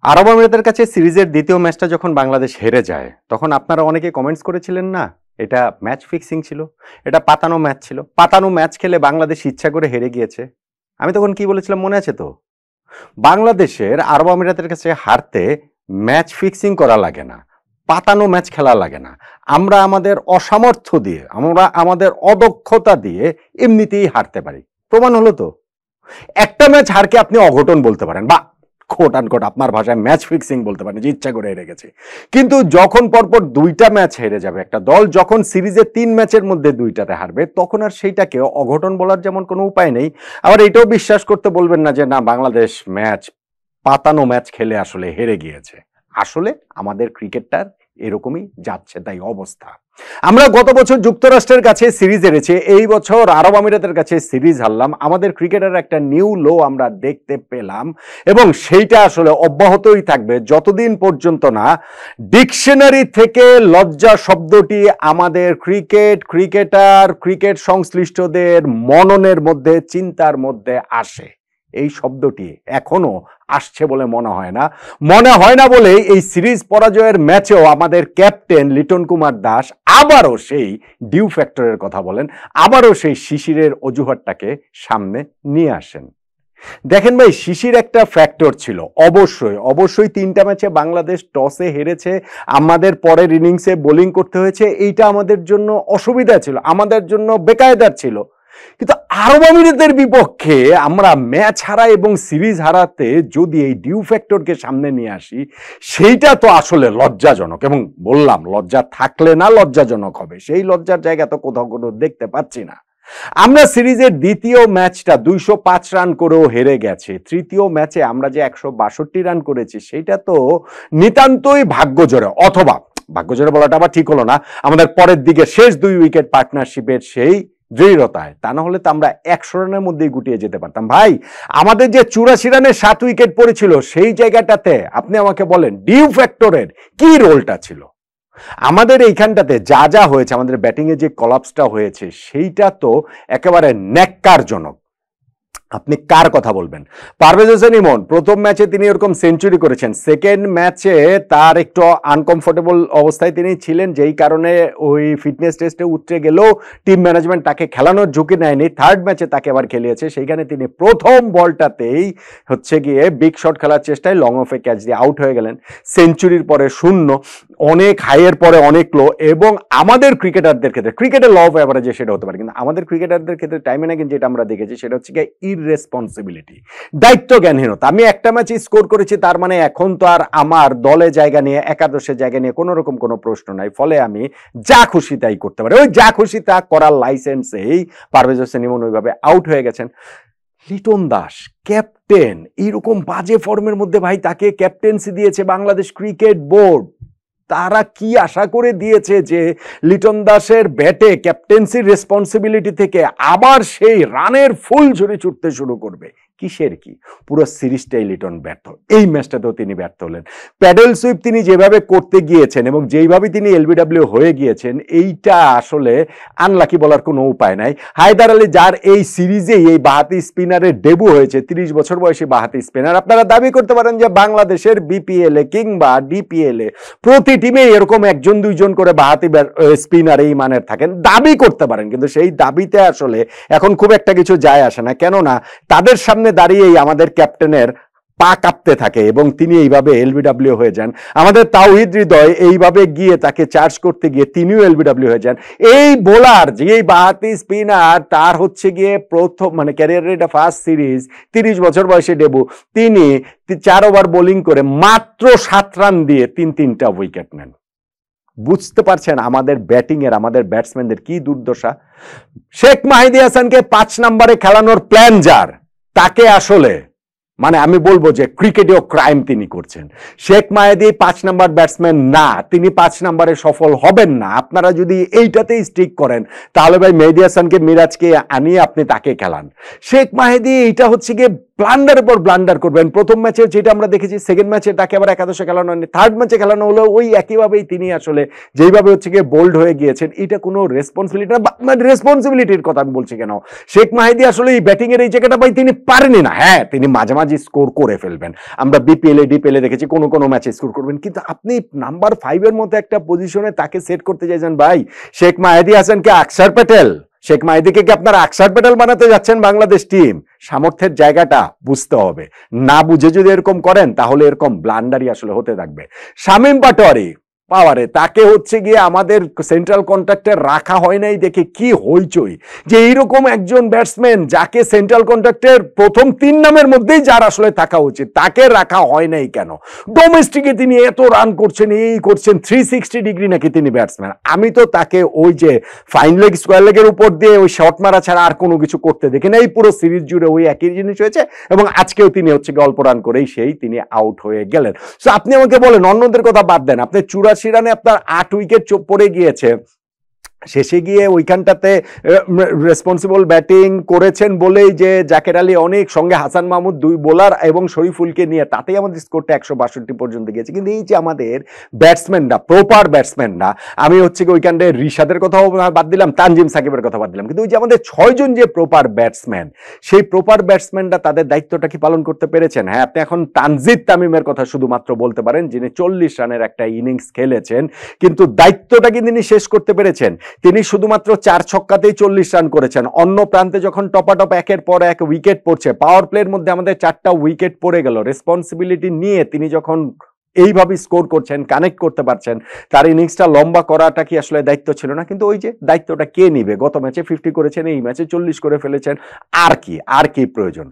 আরব আমিরাতের কাছে সিরিজের দ্বিতীয় ম্যাচটা যখন বাংলাদেশ হেরে যায়, তখন আপনারা অনেকে কমেন্টস করেছিলেন না, এটা ম্যাচ ফিক্সিং ছিল, এটা পাতানো ম্যাচ ছিল, পাতানো ম্যাচ খেলে বাংলাদেশ ইচ্ছা করে হেরে গিয়েছে। আমি তখন কি বলেছিলাম মনে আছে তো? বাংলাদেশের আরব আমিরাতের কাছে হারতে ম্যাচ ফিক্সিং করা লাগে না, পাতানো ম্যাচ খেলা লাগে না। আমরা আমাদের অসামর্থ্য দিয়ে, আমরা আমাদের অদক্ষতা দিয়ে এমনিতেই হারতে পারি। প্রমাণ হলো তো। একটা ম্যাচ হারকে আপনি অঘটন বলতে পারেন, বা কোট আনকোট আপনার ভাষায় ম্যাচ ফিক্সিং বলতে পারেন, যে ইচ্ছা করে হেরে গেছে। কিন্তু যখন পরপর দুইটা ম্যাচ হেরে যাবে একটা দল, যখন সিরিজে 3 ম্যাচের মধ্যে 2টাতে হারবে, তখন আর সেইটাকে অঘটন বলার যেমন কোনো উপায় নেই। আবার এটাও বিশ্বাস করতে বলবেন না যে না, বাংলাদেশ ম্যাচ পাতানো ম্যাচ খেলে আসলে হেরে গিয়েছে। আসলে আমাদের ক্রিকেটটার এরকমই যাচ্ছে তাই অবস্থা। আমরা গত বছর যুক্তরাষ্ট্রের কাছে সিরিজ হেরেছি, এই বছর আরব আমিরাতের কাছে সিরিজ হারলাম। আমাদের ক্রিকেটের একটা নিউ লো আমরা দেখতে পেলাম, এবং সেইটা আসলে অব্যাহতই থাকবে যতদিন পর্যন্ত না ডিকশনারি থেকে লজ্জা শব্দটি আমাদের ক্রিকেটার ক্রিকেট সংশ্লিষ্টদের মননের মধ্যে, চিন্তার মধ্যে আসে। এই শব্দটি এখনো আসছে বলে মনে হয় না বলে এই সিরিজ পরাজয়ের ম্যাচেও আমাদের ক্যাপ্টেন লিটন কুমার দাস আবারও সেই ডিউ ফ্যাক্টরের কথা বলেন, আবারও সেই শিশিরের অজুহাতটাকে সামনে নিয়ে আসেন। দেখেন ভাই, শিশির একটা ফ্যাক্টর ছিল। অবশ্যই 3টা ম্যাচে বাংলাদেশ টসে হেরেছে, আমাদের পরের ইনিংসে বোলিং করতে হয়েছে, এইটা আমাদের জন্য অসুবিধা ছিল, আমাদের জন্য বেকায়দার ছিল। কিন্তু আরব আমিরাতের বিপক্ষে আমরা ম্যাচ হারা এবং সিরিজ হারাতে যদি এই ডিউ ফ্যাক্টরকে সামনে নিয়ে আসি, সেইটা তো আসলে লজ্জাজনক। এবং বললাম, লজ্জা থাকলে না লজ্জাজনক হবে, সেই লজ্জার জায়গা তো কোথাও দেখতে পাচ্ছি না। আমরা সিরিজের দ্বিতীয় ম্যাচটা 205 রান করেও হেরে গেছে, তৃতীয় ম্যাচে আমরা যে 162 রান করেছি সেইটা তো নিতান্তই ভাগ্যজোরে, অথবা ভাগ্যজোরে বলাটা আবার ঠিক হলো না, আমাদের পরের দিকে শেষ 2 উইকেট পার্টনারশিপের সেই দৃঢ়তায়। তা না হলে তো আমরা 100 রানের মধ্যেই গুটিয়ে যেতে পারতাম। ভাই, আমাদের যে 84 রানে 7 উইকেট পড়েছিল, সেই জায়গাটাতে আপনি আমাকে বলেন ডিউ ফ্যাক্টরের কি রোলটা ছিল? আমাদের এইখানটাতে যা যা হয়েছে, আমাদের ব্যাটিংয়ে যে কলাপসটা হয়েছে, সেইটা তো একেবারে ন্যাক্কারজনক। আপনি কার কথা বলবেন? পারভেজ হোসেন ইমন প্রথম ম্যাচে তিনি এরকম সেঞ্চুরি করেছেন, সেকেন্ড ম্যাচে তার একটু আনকমফোর্টেবল অবস্থায় তিনি ছিলেন, যেই কারণে ওই ফিটনেস টেস্টে উতরে গেলেও টিম ম্যানেজমেন্ট তাকে খেলানোর ঝুঁকি নেয়নি। থার্ড ম্যাচে তাকে আবার খেলিয়েছে, সেইখানে তিনি প্রথম বলটাতেই হচ্ছে গিয়ে বিগ শট খেলার চেষ্টায় লং অফে ক্যাচ দিয়ে আউট হয়ে গেলেন। সেঞ্চুরির পরে 0, অনেক হাইয়ের পরে অনেক লো। এবং আমাদের ক্রিকেটারদের ক্ষেত্রে, ক্রিকেটের ল অফ অ্যাভারেজে সেটা হতে পারে, কিন্তু আমাদের ক্রিকেটারদের ক্ষেত্রে টাইমে না কিন্তু যেটা আমরা দেখেছি সেটা হচ্ছে গিয়ে ইররেসপন্সিবিলিটি, দায়িত্ব জ্ঞানহীনতা। আমি একটা ম্যাচে স্কোর করেছি, তার মানে এখন তো আর আমার দলে জায়গা নিয়ে, একাদশের জায়গা নিয়ে কোনো রকম কোনো প্রশ্ন নাই, ফলে আমি যা খুশি তাই করতে পারি। ওই যা খুশি তা করার লাইসেন্সেই পারভেজ হোসেন ইমন ওইভাবে আউট হয়ে গেছেন। লিটন দাস ক্যাপ্টেন, এইরকম বাজে ফর্মের মধ্যে ভাই তাকে ক্যাপ্টেন্সি দিয়েছে বাংলাদেশ ক্রিকেট বোর্ড। তারা কি আশা করে দিয়েছে যে লিটন দাসের ব্যাটে ক্যাপ্টেন্সির রেসপন্সিবিলিটি থেকে আবার সেই রানের ফুল ঝরে ছুটতে শুরু করবে? কিসের কি? পুরো সিরিজটাই লিটন ব্যর্থ, এই ম্যাচটাতেও তিনি ব্যর্থ হলেন। প্যাডেল সুইপ তিনি যেভাবে করতে গিয়েছেন এবং যেইভাবে তিনি এলবিডব্লিউ হয়ে গিয়েছেন, এইটা আসলে আনলাকি বলার কোনো উপায় নাই। হায়দার আলী, যার এই সিরিজেই এই বাহাতি স্পিনারের ডেবু হয়েছে, 30 বছর বয়সী বাহাতি স্পিনার, আপনারা দাবি করতে পারেন যে বাংলাদেশের বিপিএল এ কিংবা ডিপিএল এ প্রতি টিমে এরকম 1-2জন করে বাহাতি স্পিনার এই মানের থাকেন, দাবি করতে পারেন, কিন্তু সেই দাবিতে আসলে এখন খুব একটা কিছু যায় আসে না। কেননা তাদের সামনে দাঁড়িয়েই আমাদের ক্যাপ্টেনের পা কাঁপতে থাকে এবং তিনি এইভাবে এলবিডব্লিউ হয়ে যান। আমাদের তাওহিদ হৃদয় এইভাবে গিয়ে তাকে চার্জ করতে গিয়ে তিনিও এলবিডব্লিউ হয়ে যান। এই বোলার, যে এই বাহাতি স্পিনার, তার হচ্ছে গিয়ে প্রথম মানে ক্যারিয়ারের এটা ফার্স্ট সিরিজ, 30 বছর বয়সে ডেবু, তিনি 4 ওভার বোলিং করে মাত্র 7 রান দিয়ে 3টা উইকেট নেন। বুঝতে পারছেন আমাদের ব্যাটিং এর, আমাদের ব্যাটসম্যানদের কি দুর্দশা? শেখ মাহিদি হাসানকে 5 নম্বরে খেলানোর প্ল্যান যার, তাকে আসলে মানে আমি বলবো যে ক্রিকেটেও ক্রাইম তিনি করছেন। শেখ মাহিদি 5 নাম্বার ব্যাটসম্যান না, তিনি 5 নাম্বারে সফল হবেন না। আপনারা যদি এইটাতেই স্টিক করেন, তাহলে ভাই মেহেদী হাসানকে, মিরাজকে আনিয়ে আপনি তাকে খেলান। শেখ মাহিদি এইটা হচ্ছে গিয়ে ব্লান্ডারের পর ব্লান্ডার করবেন। প্রথম ম্যাচে যেটা আমরা দেখেছি, সেকেন্ড ম্যাচে তাকে আবার একাদশে খেলানো হয়নি, থার্ড ম্যাচে খেলানো হলো, ওই একইভাবেই তিনি আসলে যেইভাবে হচ্ছে গিয়ে বোল্ড হয়ে গিয়েছেন, এটা কোনো রেসপন্সিবিলিটি না। মানে রেসপন্সিবিলিটির কথা আমি বলছি কেন, শেখ মাহিদি আসলে এই ব্যাটিং এর এই জায়গাটা ভাই তিনি পারেনি না। হ্যাঁ, তিনি মাঝে মাঝে স্কোর করে ফেলবেন, আমরা বিপিএল ডিপিএল দেখেছি কোনো কোনো ম্যাচে স্কোর করবেন, কিন্তু আপনি নাম্বার 5 এর মতো একটা পজিশনে তাকে সেট করতে চাইছেন ভাই। শেখ মাহিদি হাসানকে আকসার প্যাটেল, শেখ মাহিদিকে কি আপনারা আকসার প্যাটেল বানাতে যাচ্ছেন বাংলাদেশ টিম? সামর্থ্যের জায়গাটা বুঝতে হবে, না বুঝে যদি এরকম করেন তাহলে এরকম ব্লান্ডারই আসলে হতে থাকবে। শামীম পাটোয়ারি পাওয়ারে তাকে হচ্ছে গিয়ে আমাদের সেন্ট্রাল কন্ট্রাক্টে রাখা হয় নাই দেখে কি হইচই, যে এইরকম একজন ব্যাটসম্যান যাকে সেন্ট্রাল কন্ট্রাক্টের প্রথম 3 নামের মধ্যেই যার আসলে থাকা উচিত, তাকে রাখা হয় নাই কেন? ডোমেস্টিকে তিনি এত রান করছেন, এই করছেন, 360 ডিগ্রি নাকি তিনি ব্যাটসম্যান। আমি তো তাকে ওই যে ফাইন লেগ স্কোয়ার লেগের উপর দিয়ে ওই শট মারা ছাড়া আর কোনো কিছু করতে দেখি না। এই পুরো সিরিজ জুড়ে ওই একই জিনিস হয়েছে, এবং আজকেও তিনি হচ্ছে গিয়ে অল্প রান করেই তিনি আউট হয়ে গেলেন। সো আপনি আমাকে বলেন, অন্যদের কথা বাদ দেন, আপনি 84 রানে আপনার 8 উইকেট পড়ে গিয়েছে, শেষে গিয়ে ওইখানটাতে রেসপন্সিবল ব্যাটিং করেছেন বলেই যে জাকের আলী অনেক, সঙ্গে হাসান মাহমুদ 2 বোলার এবং শরীফুলকে নিয়ে, তাতেই আমাদের স্কোরটা 162 পর্যন্ত গিয়েছে। কিন্তু এই যে আমাদের ব্যাটসম্যানরা, প্রপার ব্যাটসম্যানরা, আমি হচ্ছে কি ওইখানটায় রিশাদের কথাও বাদ দিলাম, তানজিম সাকিবের কথা বাদ দিলাম, কিন্তু ওই যে আমাদের 6 জন যে প্রপার ব্যাটসম্যান, সেই প্রপার ব্যাটসম্যানরা তাদের দায়িত্বটা কি পালন করতে পেরেছেন? হ্যাঁ, আপনি এখন তানজিদ তামিমের কথা শুধুমাত্র বলতে পারেন, যিনি 40 রানের একটা ইনিংস খেলেছেন, কিন্তু দায়িত্বটা কি তিনি শেষ করতে পেরেছেন? তিনি শুধুমাত্র 4 ছক্কাতেই 40 রান করেছেন। অন্য প্রান্তে যখন টপাটপ একের পর এক উইকেট পড়ছে, পাওয়ার প্লের মধ্যে আমাদের 4টা উইকেট পড়ে গেল, রেসপন্সিবিলিটি নিয়ে তিনি যখন এইভাবে স্কোর করছেন, কানেক্ট করতে পারছেন, তার ইনিংসটা লম্বা করাটা কি আসলে দায়িত্ব ছিল না? কিন্তু ওই যে দায়িত্বটা কে নিবে? গত ম্যাচে 50 করেছেন, এই ম্যাচে 40 করে ফেলেছেন, আর কি প্রয়োজন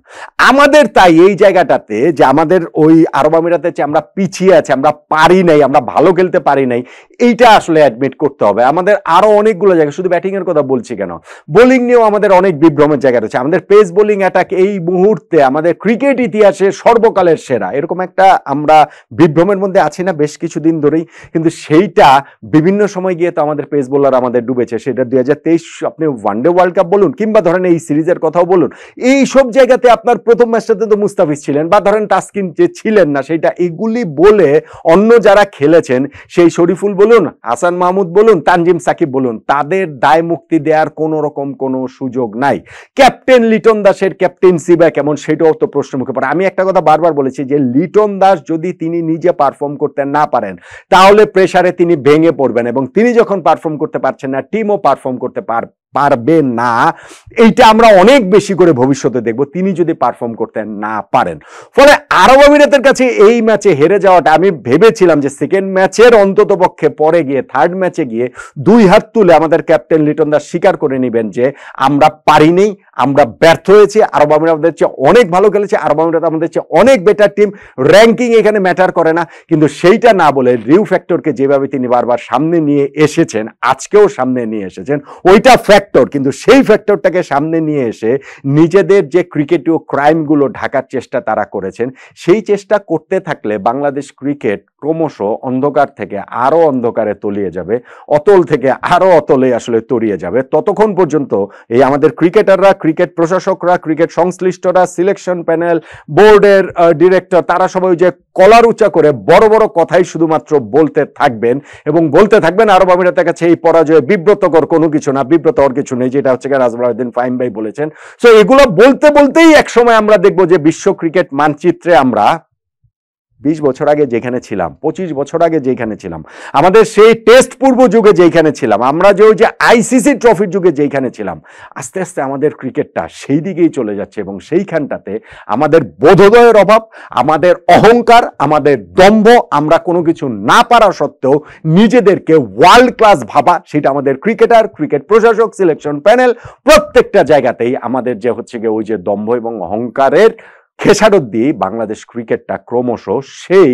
আমাদের? তাই এই জায়গাটাতে যে আমাদের ওই আরব আমিরাতের চেয়ে আমরা পিছিয়ে আছি, আমরা পারি নাই, আমরা ভালো খেলতে পারি নাই, এইটা আসলে অ্যাডমিট করতে হবে। আমাদের আরো অনেকগুলো জায়গা, শুধু ব্যাটিং এর কথা বলছি কেন, বোলিং নিয়েও আমাদের অনেক বিভ্রমের জায়গা রয়েছে। আমাদের পেস বোলিং অ্যাটাক এই মুহূর্তে আমাদের ক্রিকেট ইতিহাসে সর্বকালের সেরা, এরকম একটা আমরা বিভ্রম মধ্যে আছি না বেশ কিছুদিন ধরেই। কিন্তু সেইটা বিভিন্ন সময় গিয়ে তো আমাদের পেস বোলার আমাদের ডুবেছে। সেটা 2023 আপনি ওয়ানডে ওয়ার্ল্ড কাপ বলুন, কিংবা ধরেন এই সিরিজের কথাও বলুন, এই সব জায়গাতে আপনার প্রথম ম্যাচটাতে তো মুস্তাফিজ ছিলেন, বা ধরেন তাসকিন যে ছিলেন না, সেটা এগুলি বলে অন্য যারা খেলেছেন, সেই শরীফুল বলুন, হাসান মাহমুদ বলুন, তানজিম সাকিব বলুন, তাদের দায় মুক্তি দেওয়ার কোন রকম কোনো সুযোগ নাই। ক্যাপ্টেন লিটন দাসের ক্যাপ্টেন্সি বা কেমন, সেটাও তো প্রশ্ন মুখে পড়ে। আমি একটা কথা বারবার বলেছি যে লিটন দাস যদি তিনি নিজে পারফর্ম করতে না পারেন, তাহলে প্রেসারে তিনি ভেঙে পড়বেন, এবং তিনি যখন পারফর্ম করতে পারছেন না, টিমও পারফর্ম করতে পারবে না। এইটা আমরা অনেক বেশি করে ভবিষ্যতে দেখব, তিনি যদি পারফর্ম করতে না পারেন। ফলে আরব আমিরাতের কাছে এই ম্যাচে হেরে যাওয়াটা, আমি ভেবেছিলাম যে সেকেন্ড ম্যাচের অন্তত পক্ষে পরে গিয়ে থার্ড ম্যাচে গিয়ে 2 হাত তুলে আমাদের ক্যাপ্টেন লিটন দাস স্বীকার করে নেবেন যে আমরা পারিনি, আমরা ব্যর্থ হয়েছি, আরব আমিরাত আমাদের চেয়ে অনেক ভালো খেলেছে, আরব আমিরাত আমাদের চেয়ে অনেক বেটার টিম, র্যাঙ্কিং এখানে ম্যাটার করে না। কিন্তু সেইটা না বলে রিউ ফ্যাক্টরকে যেভাবে তিনি বারবার সামনে নিয়ে এসেছেন, আজকেও সামনে নিয়ে এসেছেন, ওইটা ফ্যাক্টর, কিন্তু সেই ফ্যাক্টরটাকে সামনে নিয়ে এসে নিজেদের যে ক্রিকেটীয় ক্রাইমগুলো ঢাকার চেষ্টা তারা করেছেন, সেই চেষ্টা করতে থাকলে বাংলাদেশ ক্রিকেট ক্রমশ অন্ধকার থেকে আরো অন্ধকারে তলিয়ে যাবে, অতল থেকে আরো অতলে আসলে তলিয়ে যাবে। ততক্ষণ পর্যন্ত এই আমাদের ক্রিকেটাররা, ক্রিকেট প্রশাসকরা, ক্রিকেট সংশ্লিষ্টরা, সিলেকশন প্যানেল, বোর্ডের ডিরেক্টর, তারা সবাই যে কলার উঁচা করে বড় বড় কথাই শুধুমাত্র বলতে থাকবেন, এবং বলতে থাকবেন আরব আমিরাতের কাছে এই পরাজয় বিব্রতকর কোনো কিছু না, বিব্রতকর কিছু নেই, যেটা হচ্ছে রাজবাউদ্দিন ফাহিম ভাই বলেছেন। সো এগুলো বলতে বলতেই একসময় আমরা দেখবো যে বিশ্ব ক্রিকেট মানচিত্রে আমরা 20 বছর আগে যেখানে ছিলাম, 25 বছর আগে যেখানে ছিলাম, আমাদের সেই টেস্ট পূর্ব যুগে যেখানে ছিলাম, আমরা যে ওই যে আইসিসি ট্রফির যুগে যেখানে ছিলাম, আস্তে আস্তে আমাদের ক্রিকেটটা সেই দিকেই চলে যাচ্ছে। এবং সেইখানটাতে আমাদের বোধোদয়ের অভাব, আমাদের অহংকার, আমাদের দম্ভ, আমরা কোনো কিছু না পারা সত্ত্বেও নিজেদেরকে ওয়ার্ল্ড ক্লাস ভাবা, সেটা আমাদের ক্রিকেটার, ক্রিকেট প্রশাসক, সিলেকশন প্যানেল, প্রত্যেকটা জায়গাতেই আমাদের যে হচ্ছে গিয়ে ওই যে দম্ভ এবং অহংকারের খেসারত দিয়ে বাংলাদেশ ক্রিকেটটা ক্রমশ সেই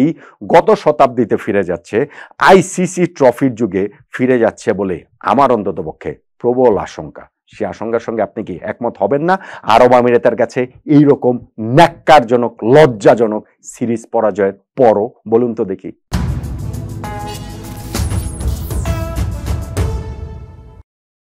গত শতাব্দীতে ফিরে যাচ্ছে, আইসিসি ট্রফির যুগে ফিরে যাচ্ছে বলে আমার অন্তত পক্ষে প্রবল আশঙ্কা। সে আশঙ্কার সঙ্গে আপনি কি একমত হবেন না? আরব আমিরাতের কাছে এইরকম ন্যাক্কারজনক, লজ্জাজনক সিরিজ পরাজয়ের পরও, বলুন তো দেখি।